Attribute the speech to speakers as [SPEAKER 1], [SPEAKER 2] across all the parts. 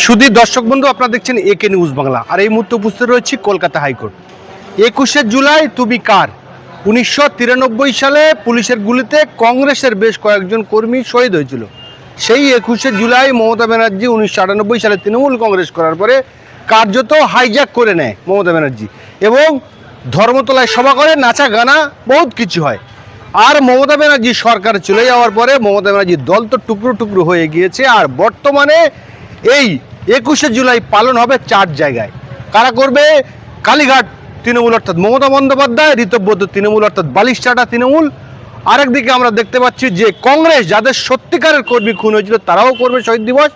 [SPEAKER 1] সুধী দর্শক বন্ধু, আপনারা দেখছেন একে নিউজ বাংলা। আর এই মুহূর্তে উপস্থিত রয়েছি কলকাতা হাইকোর্ট। 21শে জুলাই তুমি কার? 1993 সালে পুলিশের গুলিতে কংগ্রেসের বেশ কয়েকজন কর্মী শহীদ হয়েছিল। সেই 21শে জুলাই মমতা ব্যানার্জি 1998 সালে তৃণমূল কংগ্রেস করার পরে কার্যত হাইজ্যাক করে নেয় মমতা ব্যানার্জি, এবং ধর্মতলায় সভা করে, নাচা গানা বহুত কিছু হয়। আর মমতা ব্যানার্জি সরকার চলে যাওয়ার পরে মমতা ব্যানার্জির দল তো টুকরো টুকরো হয়ে গিয়েছে। আর বর্তমানে এই 21শে জুলাই পালন হবে 4 জায়গায়। কারা করবে? কালীঘাট তৃণমূল অর্থাৎ মমতা বন্দ্যোপাধ্যায়, ঋতব্রত তৃণমূল অর্থাৎ বালিশচাটা তৃণমূল। আরেকদিকে আমরা দেখতে পাচ্ছি যে কংগ্রেস, যাদের সত্যিকারের কর্মী খুন হয়েছিল, তারাও করবে শহীদ দিবস।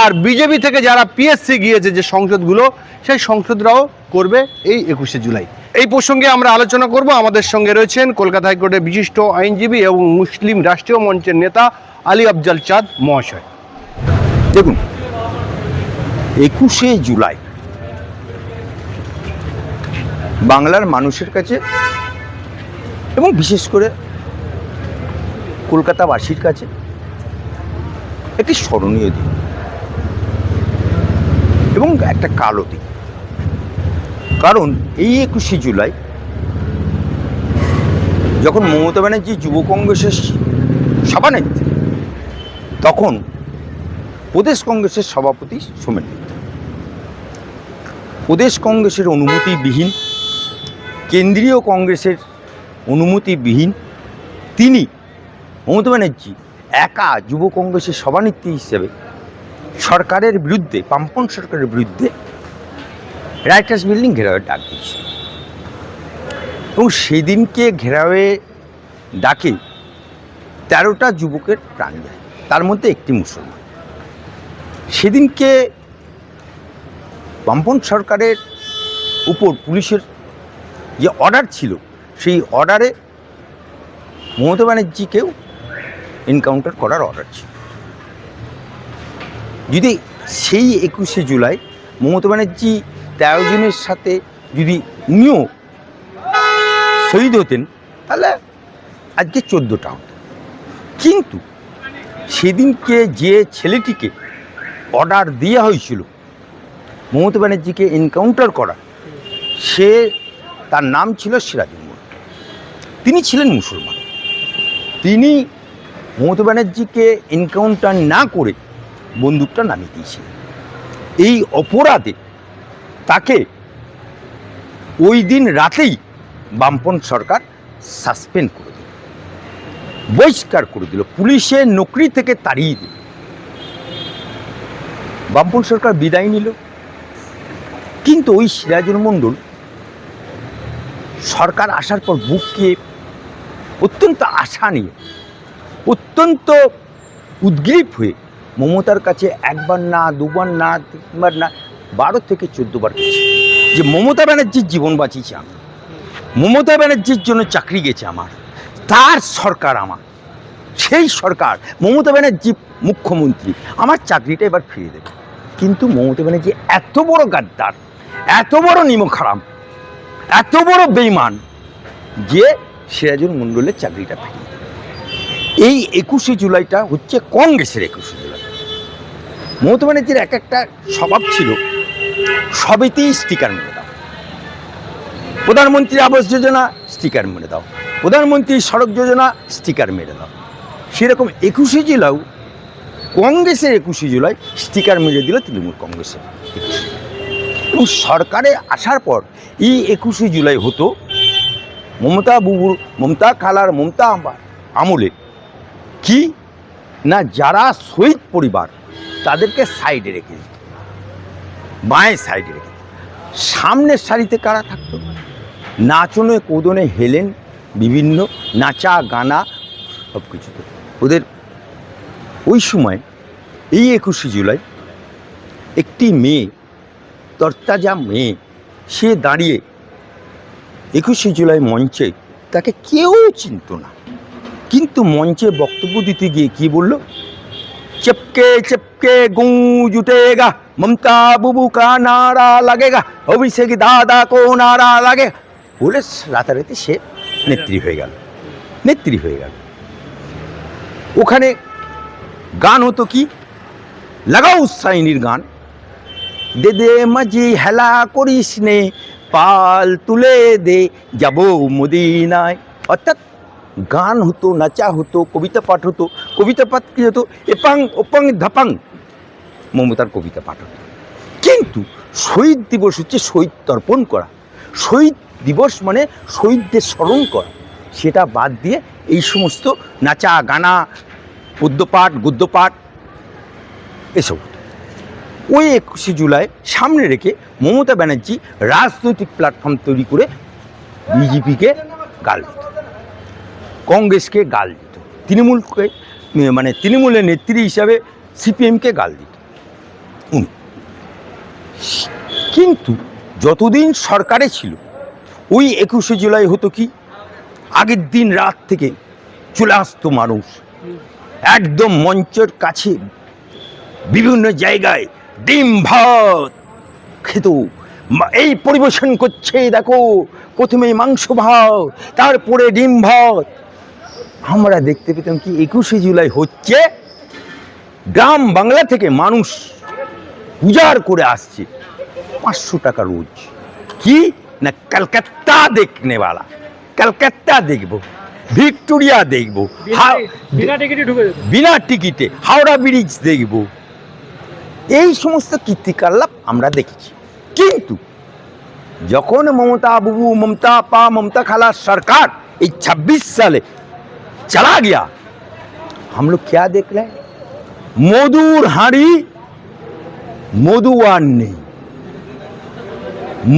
[SPEAKER 1] আর বিজেপি থেকে যারা পিএসসি গিয়েছে যে সংসদগুলো, সেই সংসদরাও করবে এই 21শে জুলাই। এই প্রসঙ্গে আমরা আলোচনা করব। আমাদের সঙ্গে রয়েছেন কলকাতা হাইকোর্টের বিশিষ্ট আইনজীবী এবং মুসলিম রাষ্ট্রীয় মঞ্চের নেতা আলী আফজাল চাঁদ মহাশয়।
[SPEAKER 2] দেখুন, 21শে জুলাই বাংলার মানুষের কাছে এবং বিশেষ করে কলকাতাবাসীর কাছে একটি স্মরণীয় দিন এবং একটা কালো দিন। কারণ এই 21শে জুলাই যখন মমতা ব্যানার্জি যুব কংগ্রেসের সভানেত্রী, তখন প্রদেশ কংগ্রেসের সভাপতি সোমেন মিত্র প্রদেশ কংগ্রেসের অনুমতিবিহীন, কেন্দ্রীয় কংগ্রেসের অনুমতিবিহীন তিনি, মমতা ব্যানার্জি একা যুব কংগ্রেসের সভানেত্রী হিসেবে সরকারের বিরুদ্ধে, বামপন্থী সরকারের বিরুদ্ধে রাইটার্স বিল্ডিং ঘেরাওয়ের ডাক দিয়েছিল। এবং সেদিনকে ঘেরাওয়ে ডাকে 13টা যুবকের প্রাণ যায়, তার মধ্যে একটি মুসলমান। সেদিনকে বামপন্থী সরকারের উপর পুলিশের যে অর্ডার ছিল, সেই অর্ডারে মমতা ব্যানার্জিকেও এনকাউন্টার করার অর্ডার ছিল। যদি সেই 21শে জুলাই মমতা ব্যানার্জি 13 জনের সাথে যদি উনিও শহীদ হতেন, তাহলে আজকে 14টা হতো। কিন্তু সেদিনকে যে ছেলেটিকে অর্ডার দেওয়া হয়েছিল মমতা ব্যানার্জিকে এনকাউন্টার করা, তার নাম ছিল সিরাজুল মণ্ডল। তিনি ছিলেন মুসলমান। তিনি মমতা ব্যানার্জিকে এনকাউন্টার না করে বন্দুকটা নামিয়ে দিয়েছিলেন। এই অপরাধে তাকে ওই দিন রাতেই বামপন্থী সরকার সাসপেন্ড করে দিল, বহিষ্কার করে দিল, পুলিশের নকরি থেকে তাড়িয়ে দিল। বামপন্থী সরকার বিদায় নিল। কিন্তু ওই সিরাজুল মণ্ডল সরকার আসার পর বুককে অত্যন্ত আশা নিয়ে, অত্যন্ত উদ্গ্রীব হয়ে মমতার কাছে একবার না, দুবার না, তিনবার না, 12 থেকে 14 বার গেছে যে মমতা ব্যানার্জির জীবন বাঁচিয়েছে আমি, মমতা ব্যানার্জির জন্য চাকরি গেছে আমার, তার সরকার আমার, সেই সরকার, মমতা ব্যানার্জি মুখ্যমন্ত্রী, আমার চাকরিটা এবার ফিরিয়ে দেবে। কিন্তু মমতা ব্যানার্জি এত বড় গাদ্দার, এত বড় নিমকহারাম, এত বড় বেঈমান যে সিরাজুল মণ্ডলের চাকরিটা ফিরিয়ে দেবে। এই 21শে জুলাইটা হচ্ছে কংগ্রেসের 21শে জুলাই। মমতা ব্যানার্জির একটা স্বভাব ছিল, সবেতেই স্টিকার মেরে দাও। প্রধানমন্ত্রী আবাস যোজনা স্টিকার মেরে দাও, প্রধানমন্ত্রী সড়ক যোজনা স্টিকার মেরে দাও। সেরকম 21শে জুলাই, কংগ্রেসের 21শে জুলাই স্টিকার মেরে দিল তৃণমূল কংগ্রেসের। এবং সরকারে আসার পর এই 21শে জুলাই হতো মমতা খালার, মমতা আমলে কি না, যারা শহীদ পরিবার তাদেরকে সাইডে রেখে দিত, বাঁয়ে সাইডে রেখে দিত। সামনের সারিতে কারা থাকতো? নাচনে কোদনে হেলেন, বিভিন্ন নাচা গানা সব কিছুতে ওদের। ওই সময় এই 21শে জুলাই একটি মেয়ে, তরতাজা মেয়ে, সে দাঁড়িয়ে 21শে জুলাই মঞ্চে, তাকে কেউ চিনত না, কিন্তু মঞ্চে বক্তব্য দিতে গিয়ে কি বলল? चपके चपके गूंज उठेगा, ममता बुबू का नारा लगेगा, अभिषेक दादा को नारा लगे বলে রাতারাতি সে নেত্রী হয়ে গেল। ওখানে গান হতো কি, লাগাও সাইনির গান, দে দে মাঝি হেলা করিস নে, পাল তুলে দে যাব মদিনায়। অর্থাৎ গান হতো, নাচা হতো, কবিতা পাঠ হতো। কবিতা পাঠ কী হতো? এপাং ওপাং ধাপাং মমতার কবিতা পাঠ হতো। কিন্তু শহীদ দিবস হচ্ছে শহীদ তর্পণ করা। শহীদ দিবস মানে শহীদদের স্মরণ করা। সেটা বাদ দিয়ে এই সমস্ত নাচা গানা, পদ্যপাঠ, গদ্যপাঠ এসব হতো। ওই 21শে জুলাই সামনে রেখে মমতা ব্যানার্জি রাজনৈতিক প্ল্যাটফর্ম তৈরি করে বিজেপিকে গাল দিত, কংগ্রেসকে গাল দিত, তৃণমূলকে মানে তৃণমূলের নেত্রী হিসাবে সিপিএমকে গাল দিত উনি। কিন্তু যতদিন সরকারে ছিল ওই 21শে জুলাই হতো কি, আগের দিন রাত থেকে চলে আসতো মানুষ, একদম মঞ্চের কাছে বিভিন্ন জায়গায় ডিম ভাত খেত। এই পরিবেশন করছে, দেখো, প্রথমে মাংস ভাত, তারপরে ডিম ভাত। আমরা দেখতে পেতাম কি 21শে জুলাই হচ্ছে, গ্রাম বাংলা থেকে মানুষ উজাড় করে আসছে 500 টাকা রোজ। কি না, কলকাতা দেখনেওয়ালা, কলকাতা দেখবো, ভিক্টোরিয়া দেখবো, বিনা টিকিটে হাওড়া ব্রিজ দেখবো, এই সমস্ত কীর্তিকলাপ আমরা দেখেছি। কিন্তু যখন মমতা বাবু, ममता पा, ममता खाला सरकार इस 26 साले चला गया, हम लोग क्या देख रहे हैं? मधुर हांडी मधु আর নেই,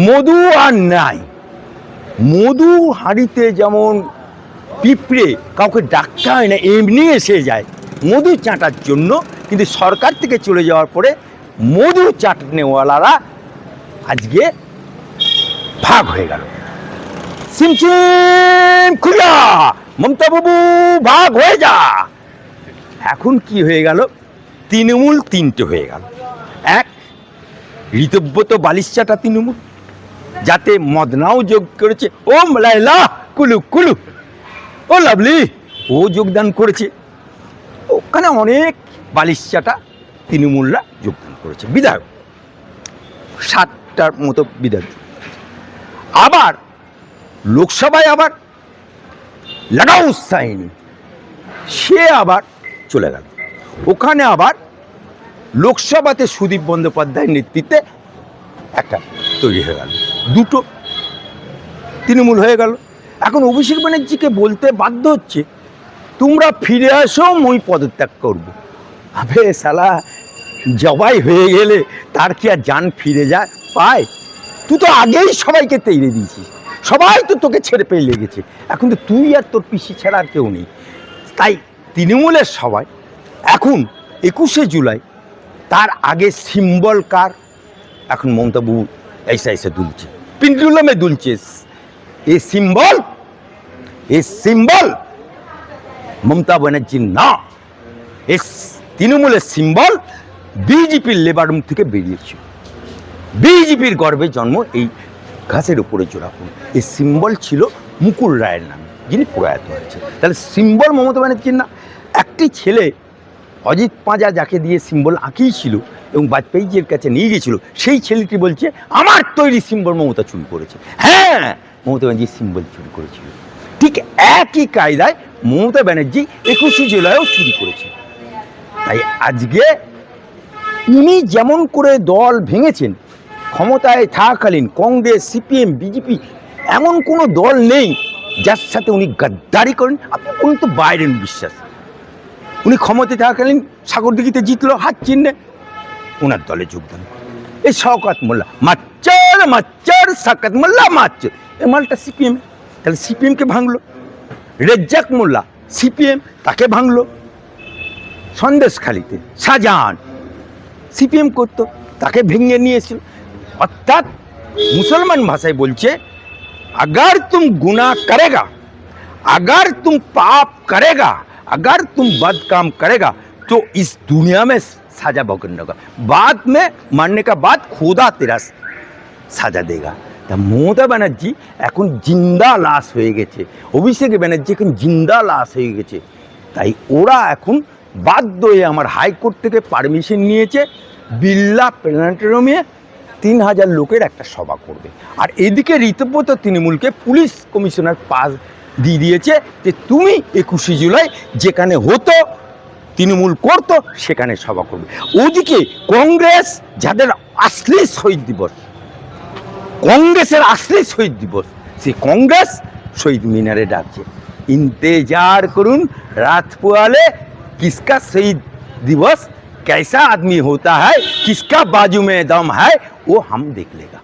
[SPEAKER 2] মধু আর নাই। মধু হাঁড়িতে যেমন পিঁপড়ে কাউকে ডাকতে হয় না, এমনি এসে যায় মধু চাটার জন্য। কিন্তু সরকার থেকে চলে যাওয়ার পরে মধু চাটনেওয়ালারা আজকে ভাগ হয়ে গেল। সিমসিম খুলিয়া মমতা বাবু ভাগ হয়ে যা। এখন কি হয়ে গেল? তৃণমূল তিনটে হয়ে গেল। এক, ঋতব্রত বালিশ চাটা তৃণমূল, যাতে মদনাও যোগ করেছে, ও লাইলা কুলু কুলু, ও লাভলি ও যোগদান করেছে। ওখানে অনেক বালিশ চাটা তৃণমূলরা যোগদান করেছে, বিধায়ক 7টার মতো বিধায়ক। আবার লোকসভায় আবার লাগাও সাইনি, সে আবার চলে গেল। ওখানে আবার লোকসভাতে সুদীপ বন্দ্যোপাধ্যায়ের নেতৃত্বে একটা তৈরি হয়ে গেল, দুটো তৃণমূল হয়ে গেল। এখন অভিষেক ব্যানার্জিকে বলতে বাধ্য হচ্ছে, তোমরা ফিরে আসো, মই পদত্যাগ করবো। আবে শালা, জবাই হয়ে গেলে তার কি আর জান ফিরে যায় পায়? তুই তো আগেই সবাইকে তেড়ে দিয়েছিস, সবাই তো তোকে ছেড়ে পেয়ে লেগেছে। এখন তো তুই আর তোর পিসি ছাড়া আর কেউ নেই। তাই তৃণমূলের সবাই এখন 21শে জুলাই তার আগে সিম্বল কার? এখন মমতা বাবু ऐसा ऐसा दुलছে, पिंडुलमे दुलছে। এই সিম্বল মমতা ব্যানার্জির না, এই তৃণমূলের সিম্বল বিজেপির লেবার রুম থেকে বেরিয়েছিল। বিজেপির গর্বে জন্ম এই ঘাসের উপরে জোড়া ফুল। এই সিম্বল ছিল মুকুল রায়ের নামে, যিনি প্রয়াত হয়েছে। তাহলে সিম্বল মমতা ব্যানার্জির না। একটি ছেলে অজিত পাঁজা যাকে দিয়ে সিম্বল আঁকিয়েছিল এবং বাজপেয়ীজির কাছে নিয়ে গিয়েছিল, সেই ছেলেটি বলছে আমার তৈরি সিম্বল মমতা চুরি করেছে। হ্যাঁ, মমতা ব্যানার্জি সিম্বল চুরি করেছিল। ঠিক একই কায়দায় মমতা ব্যানার্জি 21শে জুলাইও চুরি করেছে। তাই আজকে উনি যেমন করে দল ভেঙেছেন, ক্ষমতায় থাকাকালীন কংগ্রেস, সিপিএম, বিজেপি এমন কোনো দল নেই যার সাথে উনি গাদ্দারি করেন। আপনি কোন তো বাইরের বিশ্বাস, উনি ক্ষমতায় থাকাকালীন সাগরদিঘিতে জিতলো হাত চিহ্নে, ওনার দলে যোগদান। এই শওকত মোল্লা মাচ্চার মাচ্চার, শওকত মোল্লা মাচ্চার, এ মালটা সিপিএম। তাহলে সিপিএমকে ভাঙলো। রেজ্জাক মোল্লা সিপিএম, তাকে ভাঙলো। সন্দেশখালিতে শাহজাহান সিপিএম করতো, তাকে ভেঙে নিয়েছিল। অর্থাৎ মুসলমান ভাষায় বলছে, अगर तुम गुनाह करेगा, अगर तुम पाप करेगा, अगर तुम बद काम करेगा तो इस दुनिया में सजा भुगतना होगा, बाद में मरने का बाद खुदा तेरा सजा देगा। তা মমতা ব্যানার্জি এখন জিন্দা লাশ হয়ে গেছে, অভিষেক ব্যানার্জি এখন জিন্দা লাশ হয়ে গেছে। তাই ওরা এখন বাধ্য হয়ে আমার হাইকোর্ট থেকে পারমিশন নিয়েছে বিড়লা প্ল্যানেটোরিয়ামে 3000 লোকের একটা সভা করবে। আর এদিকে রীতিমতো তৃণমূলকে পুলিশ কমিশনার পাস দিয়ে দিয়েছে যে তুমি 21শে জুলাই যেখানে হতো তৃণমূল করতো সেখানে সভা করবে। ওদিকে কংগ্রেস, যাদের আসলি শহীদ দিবস, কংগ্রেসের আসলি শহীদ দিবস, সেই কংগ্রেস শহীদ মিনারে ডাকছে। इंतजार करूं रात पुआले, किसका शहीद दिवस, कैसा आदमी होता है, किसका बाजू में दम है, वो हम देख लेगा।